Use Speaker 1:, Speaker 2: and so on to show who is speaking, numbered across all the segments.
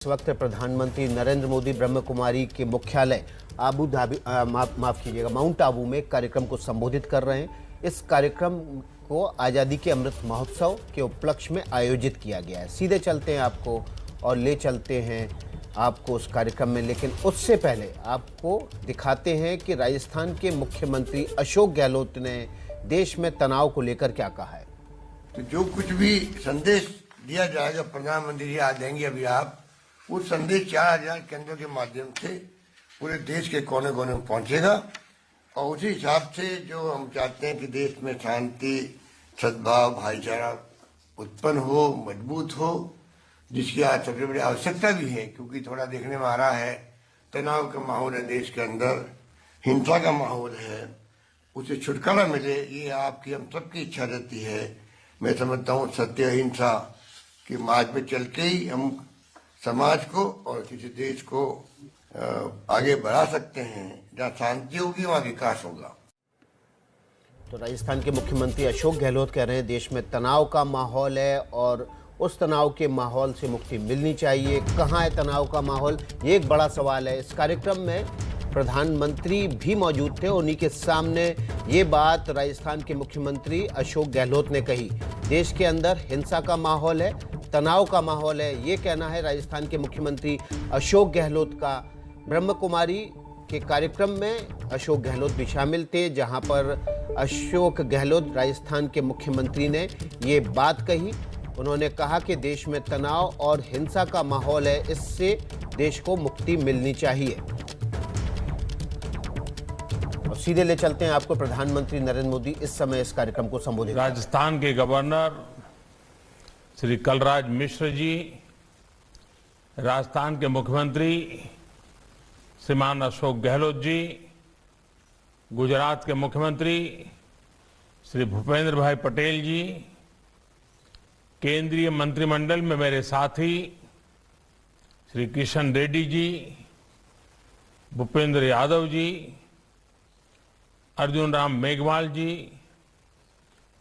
Speaker 1: इस वक्त प्रधानमंत्री नरेंद्र मोदी ब्रह्म कुमारी के मुख्यालय आबू धाबी माफ कीजिएगा माउंट आबू में कार्यक्रम को संबोधित कर रहे हैं। इस कार्यक्रम को आज़ादी के अमृत महोत्सव के उपलक्ष्य में आयोजित किया गया है। सीधे चलते हैं आपको और ले चलते हैं आपको उस कार्यक्रम में, लेकिन उससे पहले आपको दिखाते हैं कि राजस्थान के मुख्यमंत्री अशोक गहलोत ने देश में तनाव को लेकर क्या कहा है।
Speaker 2: तो जो कुछ भी संदेश दिया जाएगा, प्रधानमंत्री जी आ जाएंगे अभी आप, उस संदेश 4000 केंद्रों के माध्यम से पूरे देश के कोने कोने में पहुंचेगा और उसी हिसाब से जो हम चाहते हैं कि देश में शांति, सद्भाव, भाईचारा उत्पन्न हो, मजबूत हो, जिसकी आज सबसे बड़ी आवश्यकता भी है, क्योंकि थोड़ा देखने में आ रहा है तनाव का माहौल है देश के अंदर, हिंसा का माहौल है, उसे छुटकारा मिले, ये आपकी हम सबकी इच्छा रहती है। मैं समझता हूँ सत्य अहिंसा के मार्ग पे चल के ही हम समाज को और किसी देश को आगे बढ़ा सकते हैं। जहाँ शांति होगी वहाँ विकास होगा।
Speaker 1: तो राजस्थान के मुख्यमंत्री अशोक गहलोत कह रहे हैं देश में तनाव का माहौल है और उस तनाव के माहौल से मुक्ति मिलनी चाहिए। कहाँ है तनाव का माहौल, ये एक बड़ा सवाल है। इस कार्यक्रम में प्रधानमंत्री भी मौजूद थे, उन्हीं के सामने ये बात राजस्थान के मुख्यमंत्री अशोक गहलोत ने कही। देश के अंदर हिंसा का माहौल है, तनाव का माहौल है, ये कहना है राजस्थान के मुख्यमंत्री अशोक गहलोत का। ब्रह्म कुमारी के कार्यक्रम में अशोक गहलोत भी शामिल थे, जहां पर अशोक गहलोत राजस्थान के मुख्यमंत्री ने ये बात कही। उन्होंने कहा कि देश में तनाव और हिंसा का माहौल है, इससे देश को मुक्ति मिलनी चाहिए। और सीधे ले चलते हैं आपको प्रधानमंत्री नरेंद्र मोदी इस समय इस कार्यक्रम को संबोधित।
Speaker 3: राजस्थान के गवर्नर श्री कलराज मिश्र जी, राजस्थान के मुख्यमंत्री श्रीमान अशोक गहलोत जी, गुजरात के मुख्यमंत्री श्री भूपेंद्र भाई पटेल जी, केंद्रीय मंत्रिमंडल में मेरे साथी श्री किशन रेड्डी जी, भूपेंद्र यादव जी, अर्जुन राम मेघवाल जी,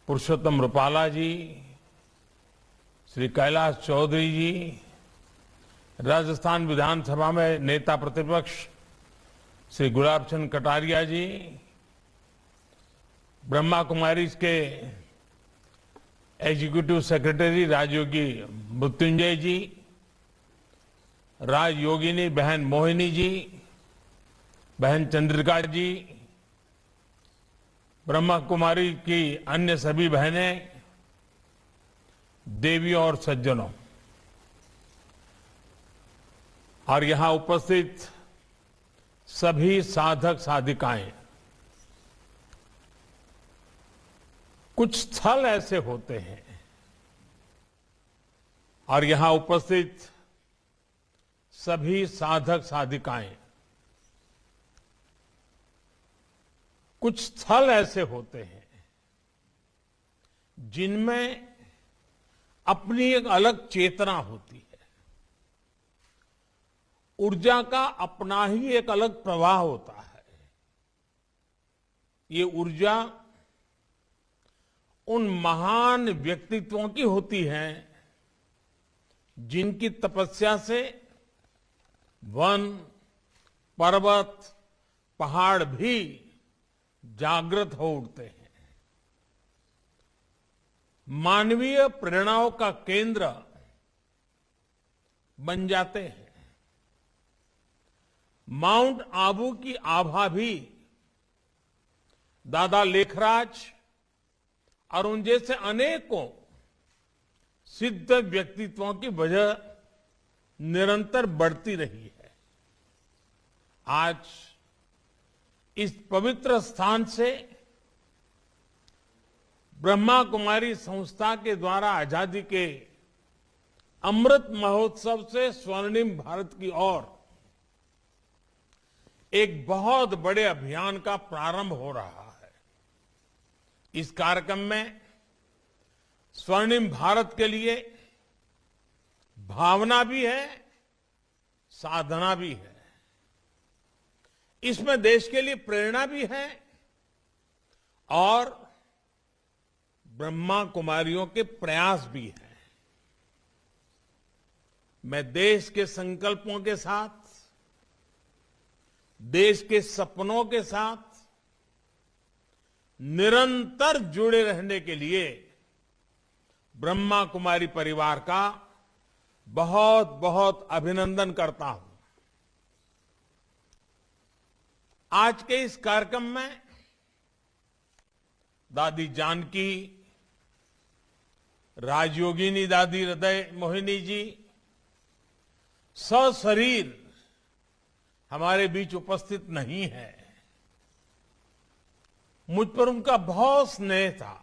Speaker 3: पुरुषोत्तम रूपाला जी, श्री कैलाश चौधरी जी, राजस्थान विधानसभा में नेता प्रतिपक्ष श्री गुलाब चंद कटारिया जी, ब्रह्मा कुमारीज के एग्जीक्यूटिव सेक्रेटरी राजयोगी मृत्युंजय जी, राजयोगिनी बहन मोहिनी जी, बहन चंद्रिका जी, ब्रह्मा कुमारी की अन्य सभी बहनें, देवियों और सज्जनों, और यहां उपस्थित सभी साधक साधिकाएं। कुछ स्थल ऐसे होते हैं और यहां उपस्थित सभी साधक साधिकाएं, कुछ स्थल ऐसे होते हैं जिनमें अपनी एक अलग चेतना होती है, ऊर्जा का अपना ही एक अलग प्रवाह होता है। ये ऊर्जा उन महान व्यक्तित्वों की होती है जिनकी तपस्या से वन, पर्वत, पहाड़ भी जागृत हो उठते हैं। मानवीय प्रेरणाओं का केंद्र बन जाते हैं। माउंट आबू की आभा भी दादा लेखराज और उन जैसे अनेकों सिद्ध व्यक्तित्वों की वजह निरंतर बढ़ती रही है। आज इस पवित्र स्थान से ब्रह्मा कुमारी संस्था के द्वारा आजादी के अमृत महोत्सव से स्वर्णिम भारत की ओर एक बहुत बड़े अभियान का प्रारंभ हो रहा है। इस कार्यक्रम में स्वर्णिम भारत के लिए भावना भी है, साधना भी है। इसमें देश के लिए प्रेरणा भी है और ब्रह्मा कुमारियों के प्रयास भी हैं। मैं देश के संकल्पों के साथ, देश के सपनों के साथ निरंतर जुड़े रहने के लिए ब्रह्मा कुमारी परिवार का बहुत बहुत अभिनंदन करता हूं। आज के इस कार्यक्रम में दादी जानकी, राजयोगिनी दादी हृदय मोहिनी जी सशरीर हमारे बीच उपस्थित नहीं है। मुझ पर उनका बहुत स्नेह था।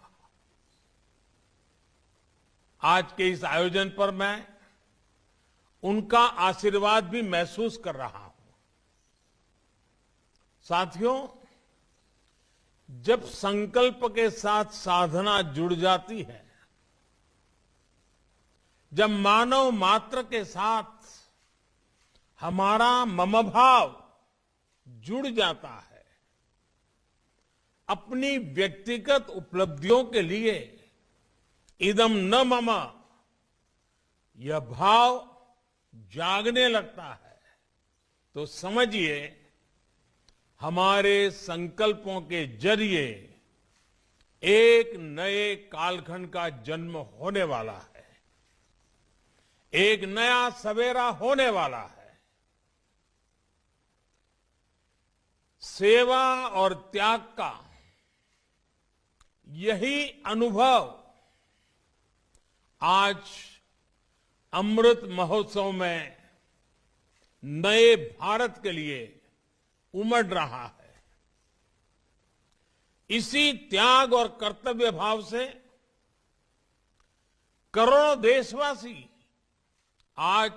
Speaker 3: आज के इस आयोजन पर मैं उनका आशीर्वाद भी महसूस कर रहा हूं। साथियों, जब संकल्प के साथ साधना जुड़ जाती है, जब मानव मात्र के साथ हमारा मम भाव जुड़ जाता है, अपनी व्यक्तिगत उपलब्धियों के लिए इदम न मम यह भाव जागने लगता है, तो समझिए हमारे संकल्पों के जरिए एक नए कालखंड का जन्म होने वाला है, एक नया सवेरा होने वाला है। सेवा और त्याग का यही अनुभव आज अमृत महोत्सव में नए भारत के लिए उमड़ रहा है। इसी त्याग और कर्तव्य भाव से करोड़ों देशवासी आज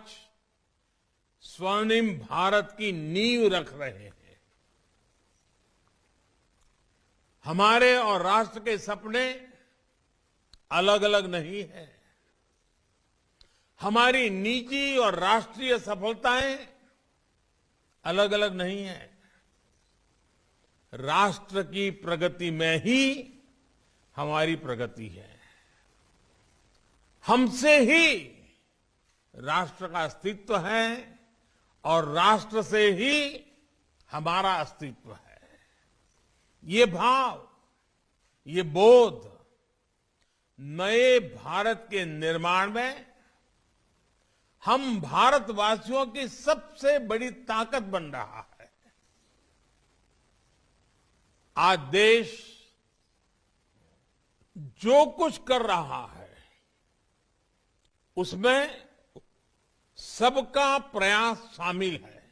Speaker 3: स्वर्णिम भारत की नींव रख रहे हैं। हमारे और राष्ट्र के सपने अलग अलग नहीं है। हमारी निजी और राष्ट्रीय सफलताएं अलग अलग नहीं है। राष्ट्र की प्रगति में ही हमारी प्रगति है। हमसे ही राष्ट्र का अस्तित्व है और राष्ट्र से ही हमारा अस्तित्व है। ये भाव, ये बोध नए भारत के निर्माण में हम भारतवासियों की सबसे बड़ी ताकत बन रहा है। आज देश जो कुछ कर रहा है उसमें सबका प्रयास शामिल है।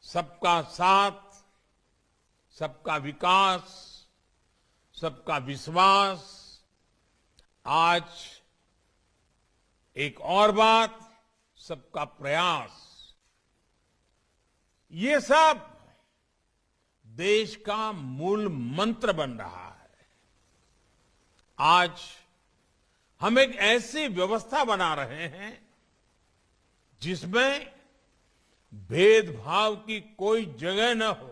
Speaker 3: सबका साथ, सबका विकास, सबका विश्वास। आज एक और बात, सबका प्रयास। ये सब देश का मूल मंत्र बन रहा है। आज हम एक ऐसी व्यवस्था बना रहे हैं जिसमें भेदभाव की कोई जगह न हो।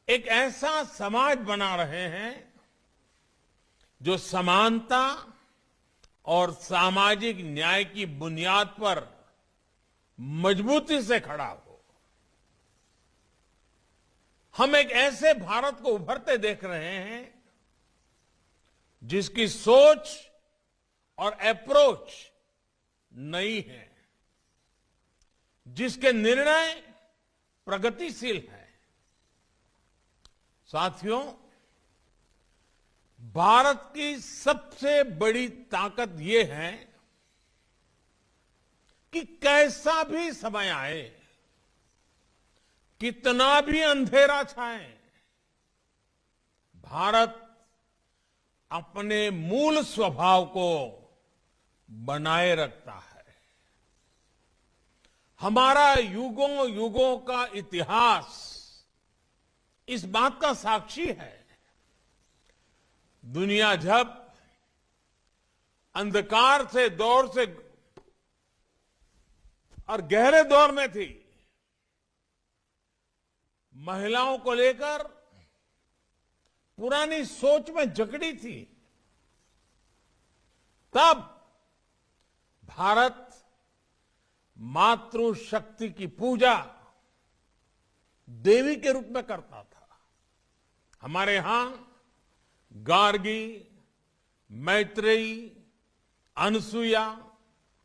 Speaker 3: एक ऐसा समाज बना रहे हैं जो समानता और सामाजिक न्याय की बुनियाद पर मजबूती से खड़ा हो। हम एक ऐसे भारत को उभरते देख रहे हैं जिसकी सोच और अप्रोच नई है, जिसके निर्णय प्रगतिशील हैं। साथियों, भारत की सबसे बड़ी ताकत ये है कि कैसा भी समय आए, कितना भी अंधेरा छाए, भारत अपने मूल स्वभाव को बनाए रखता है। हमारा युगों युगों का इतिहास इस बात का साक्षी है। दुनिया जब अंधकार से दौर से और गहरे दौर में थी, महिलाओं को लेकर पुरानी सोच में जकड़ी थी, तब भारत मातृशक्ति की पूजा देवी के रूप में करता था। हमारे यहां गार्गी, मैत्रेयी, अनसुईया,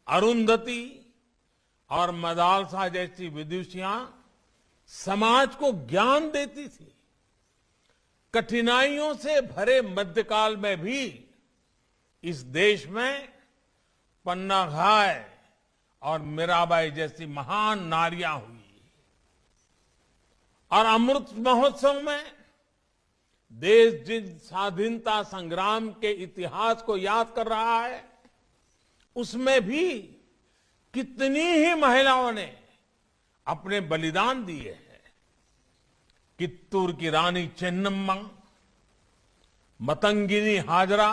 Speaker 3: अरुंधति और मदालसा जैसी विदुषियां समाज को ज्ञान देती थी। कठिनाइयों से भरे मध्यकाल में भी इस देश में पन्ना घाय और मीराबाई जैसी महान नारियां हुई। और अमृत महोत्सव में देश जिस स्वाधीनता संग्राम के इतिहास को याद कर रहा है, उसमें भी कितनी ही महिलाओं ने अपने बलिदान दिए हैं। कित्तूर की रानी चेन्नम्मा, मतंगिनी हाजरा,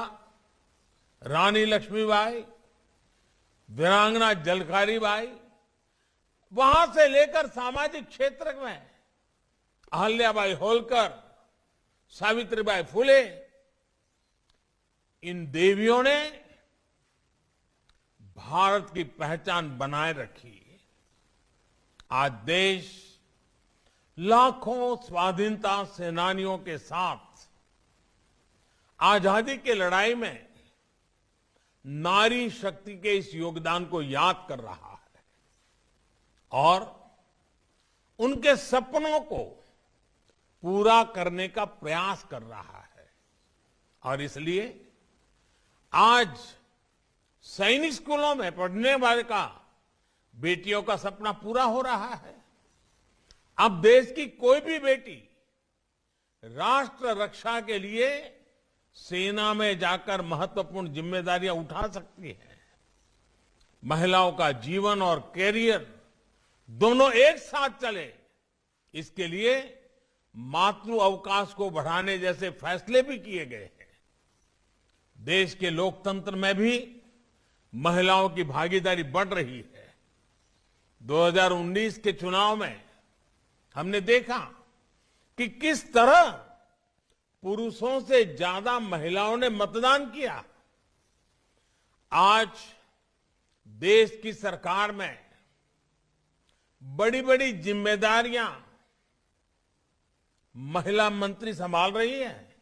Speaker 3: रानी लक्ष्मीबाई, वीरांगना झलकारी बाई, वहां से लेकर सामाजिक क्षेत्र में अहल्याबाई होलकर, सावित्रीबाई फुले, इन देवियों ने भारत की पहचान बनाए रखी। आज देश लाखों स्वाधीनता सेनानियों के साथ आजादी की लड़ाई में नारी शक्ति के इस योगदान को याद कर रहा है और उनके सपनों को पूरा करने का प्रयास कर रहा है। और इसलिए आज सैनिक स्कूलों में पढ़ने वाले का बेटियों का सपना पूरा हो रहा है। अब देश की कोई भी बेटी राष्ट्र रक्षा के लिए सेना में जाकर महत्वपूर्ण जिम्मेदारियां उठा सकती है। महिलाओं का जीवन और कैरियर दोनों एक साथ चले, इसके लिए मातृ अवकाश को बढ़ाने जैसे फैसले भी किए गए हैं। देश के लोकतंत्र में भी महिलाओं की भागीदारी बढ़ रही है। 2019 के चुनाव में हमने देखा कि किस तरह पुरुषों से ज्यादा महिलाओं ने मतदान किया। आज देश की सरकार में बड़ी बड़ी जिम्मेदारियां महिला मंत्री संभाल रही है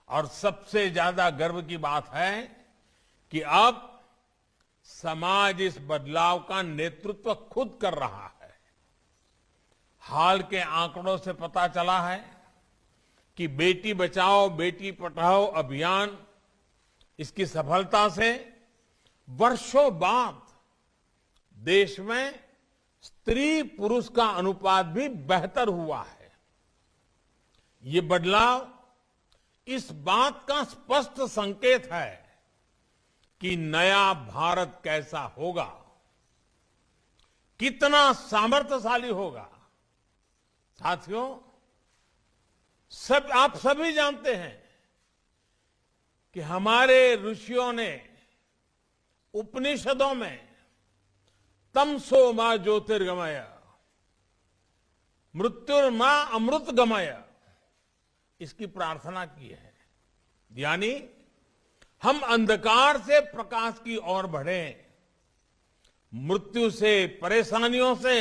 Speaker 3: और सबसे ज्यादा गर्व की बात है कि अब समाज इस बदलाव का नेतृत्व खुद कर रहा है। हाल के आंकड़ों से पता चला है कि बेटी बचाओ बेटी पढ़ाओ अभियान, इसकी सफलता से वर्षों बाद देश में स्त्री पुरुष का अनुपात भी बेहतर हुआ है। ये बदलाव इस बात का स्पष्ट संकेत है कि नया भारत कैसा होगा, कितना सामर्थ्यशाली होगा। साथियों, आप सभी जानते हैं कि हमारे ऋषियों ने उपनिषदों में तमसो मां ज्योतिर्गमय, मृत्युर्मा अमृतगमय, इसकी प्रार्थना की है। यानी हम अंधकार से प्रकाश की ओर बढ़ें, मृत्यु से परेशानियों से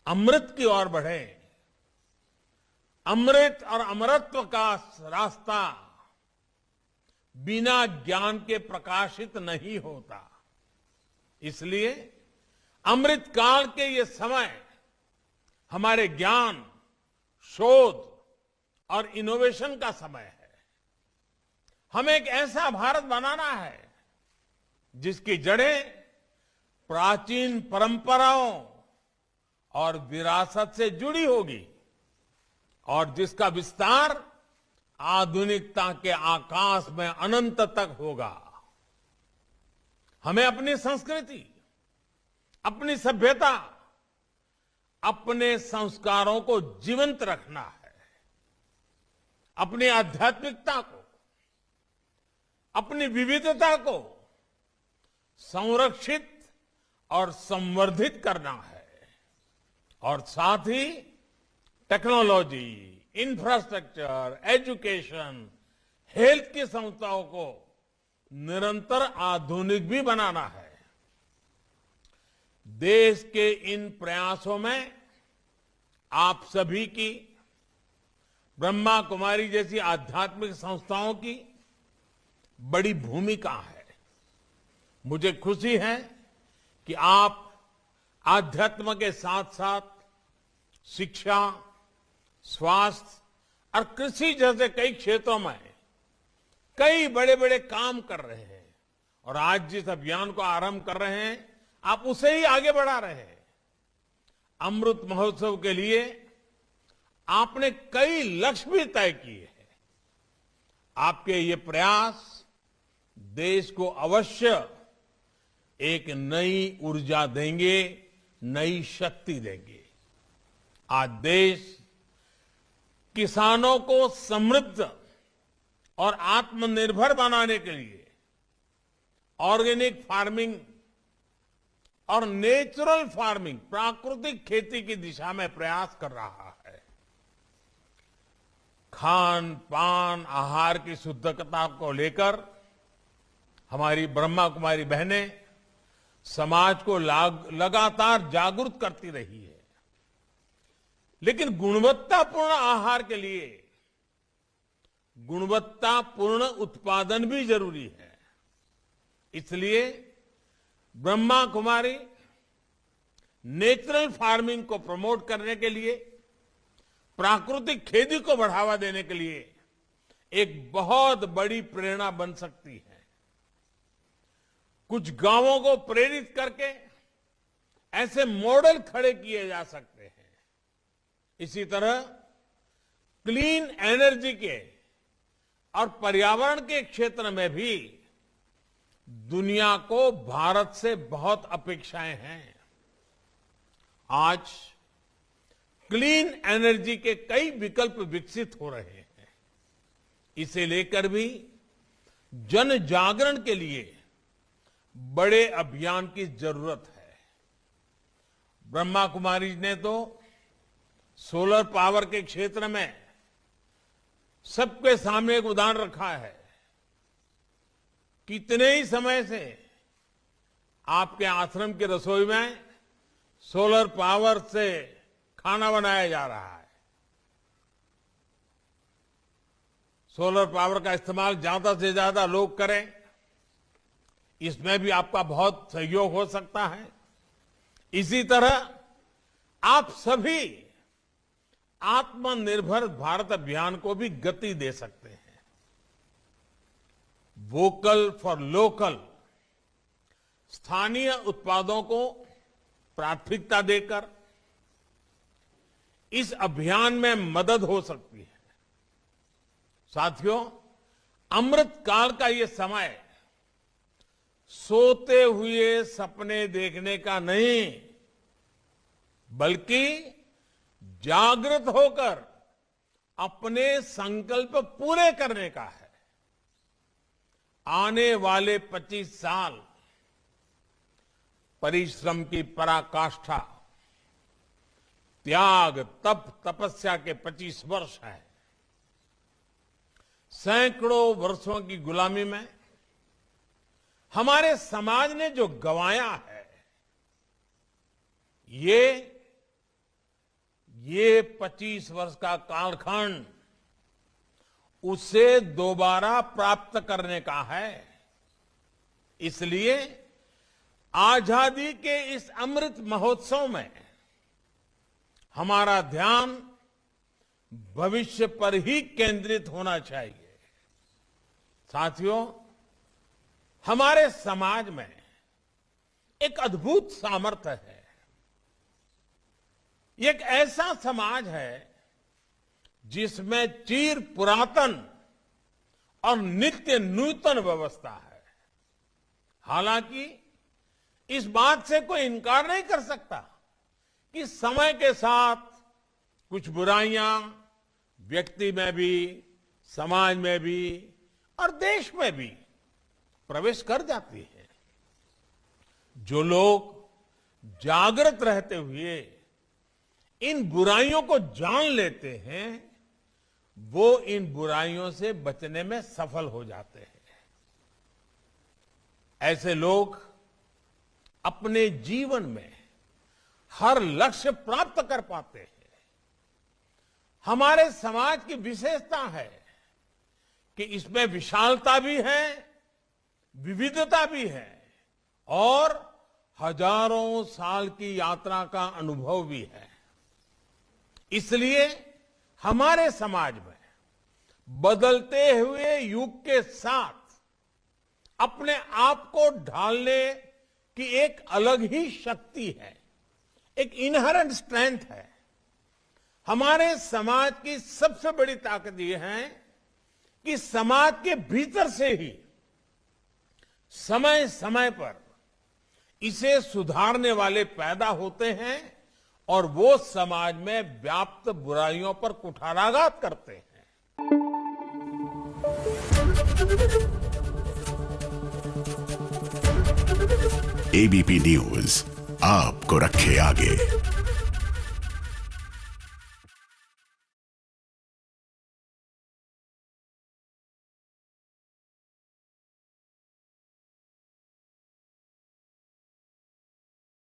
Speaker 3: अमृत की ओर बढ़ें। अमृत और अमरत्व का रास्ता बिना ज्ञान के प्रकाशित नहीं होता। इसलिए अमृत काल के ये समय हमारे ज्ञान, शोध और इनोवेशन का समय है। हमें एक ऐसा भारत बनाना है जिसकी जड़ें प्राचीन परंपराओं और विरासत से जुड़ी होगी और जिसका विस्तार आधुनिकता के आकाश में अनंत तक होगा। हमें अपनी संस्कृति, अपनी सभ्यता, अपने संस्कारों को जीवंत रखना है। अपनी आध्यात्मिकता को, अपनी विविधता को संरक्षित और संवर्धित करना है और साथ ही टेक्नोलॉजी, इंफ्रास्ट्रक्चर, एजुकेशन, हेल्थ की संस्थाओं को निरंतर आधुनिक भी बनाना है। देश के इन प्रयासों में आप सभी की, ब्रह्मा कुमारी जैसी आध्यात्मिक संस्थाओं की बड़ी भूमिका है। मुझे खुशी है कि आप आध्यात्म के साथ साथ शिक्षा, स्वास्थ्य और कृषि जैसे कई क्षेत्रों में कई बड़े बड़े काम कर रहे हैं और आज जिस अभियान को आरंभ कर रहे हैं आप उसे ही आगे बढ़ा रहे हैं। अमृत महोत्सव के लिए आपने कई लक्ष्य भी तय किए हैं। आपके ये प्रयास देश को अवश्य एक नई ऊर्जा देंगे, नई शक्ति देंगे। आज देश किसानों को समृद्ध और आत्मनिर्भर बनाने के लिए ऑर्गेनिक फार्मिंग और नेचुरल फार्मिंग, प्राकृतिक खेती की दिशा में प्रयास कर रहा है। खान पान, आहार की शुद्धता को लेकर हमारी ब्रह्मा कुमारी बहनें समाज को लगातार जागरूक करती रही है। लेकिन गुणवत्तापूर्ण आहार के लिए गुणवत्तापूर्ण उत्पादन भी जरूरी है। इसलिए ब्रह्मा कुमारी नेचुरल फार्मिंग को प्रमोट करने के लिए, प्राकृतिक खेती को बढ़ावा देने के लिए एक बहुत बड़ी प्रेरणा बन सकती है। कुछ गांवों को प्रेरित करके ऐसे मॉडल खड़े किए जा सकते हैं। इसी तरह क्लीन एनर्जी के और पर्यावरण के क्षेत्र में भी दुनिया को भारत से बहुत अपेक्षाएं हैं। आज क्लीन एनर्जी के कई विकल्प विकसित हो रहे हैं। इसे लेकर भी जन जागरण के लिए बड़े अभियान की जरूरत है। ब्रह्मा कुमारी ने तो सोलर पावर के क्षेत्र में सबके सामने एक उदाहरण रखा है। कितने ही समय से आपके आश्रम की रसोई में सोलर पावर से खाना बनाया जा रहा है। सोलर पावर का इस्तेमाल ज्यादा से ज्यादा लोग करें, इसमें भी आपका बहुत सहयोग हो सकता है। इसी तरह आप सभी आत्मनिर्भर भारत अभियान को भी गति दे सकते हैं। वोकल फॉर लोकल, स्थानीय उत्पादों को प्राथमिकता देकर इस अभियान में मदद हो सकती है। साथियों, अमृत काल का ये समय सोते हुए सपने देखने का नहीं, बल्कि जागृत होकर अपने संकल्प पूरे करने का है। आने वाले 25 साल परिश्रम की पराकाष्ठा, त्याग, तप, तपस्या के 25 वर्ष हैं। सैकड़ों वर्षों की गुलामी में हमारे समाज ने जो गंवाया है, ये 25 वर्ष का कालखंड उसे दोबारा प्राप्त करने का है। इसलिए आजादी के इस अमृत महोत्सव में हमारा ध्यान भविष्य पर ही केंद्रित होना चाहिए। साथियों, हमारे समाज में एक अद्भुत सामर्थ्य है। ये एक ऐसा समाज है जिसमें चिर पुरातन और नित्य नूतन व्यवस्था है। हालांकि इस बात से कोई इनकार नहीं कर सकता कि समय के साथ कुछ बुराइयां व्यक्ति में भी, समाज में भी और देश में भी प्रवेश कर जाती है। जो लोग जागृत रहते हुए इन बुराइयों को जान लेते हैं, वो इन बुराइयों से बचने में सफल हो जाते हैं। ऐसे लोग अपने जीवन में हर लक्ष्य प्राप्त कर पाते हैं। हमारे समाज की विशेषता है कि इसमें विशालता भी है, विविधता भी है और हजारों साल की यात्रा का अनुभव भी है। इसलिए हमारे समाज में बदलते हुए युग के साथ अपने आप को ढालने की एक अलग ही शक्ति है, एक इनहेरेंट स्ट्रेंथ है। हमारे समाज की सबसे बड़ी ताकत यह है कि समाज के भीतर से ही समय समय पर इसे सुधारने वाले पैदा होते हैं और वो समाज में व्याप्त बुराइयों पर कुठाराघात करते हैं।
Speaker 4: एबीपी न्यूज आपको रखे आगे।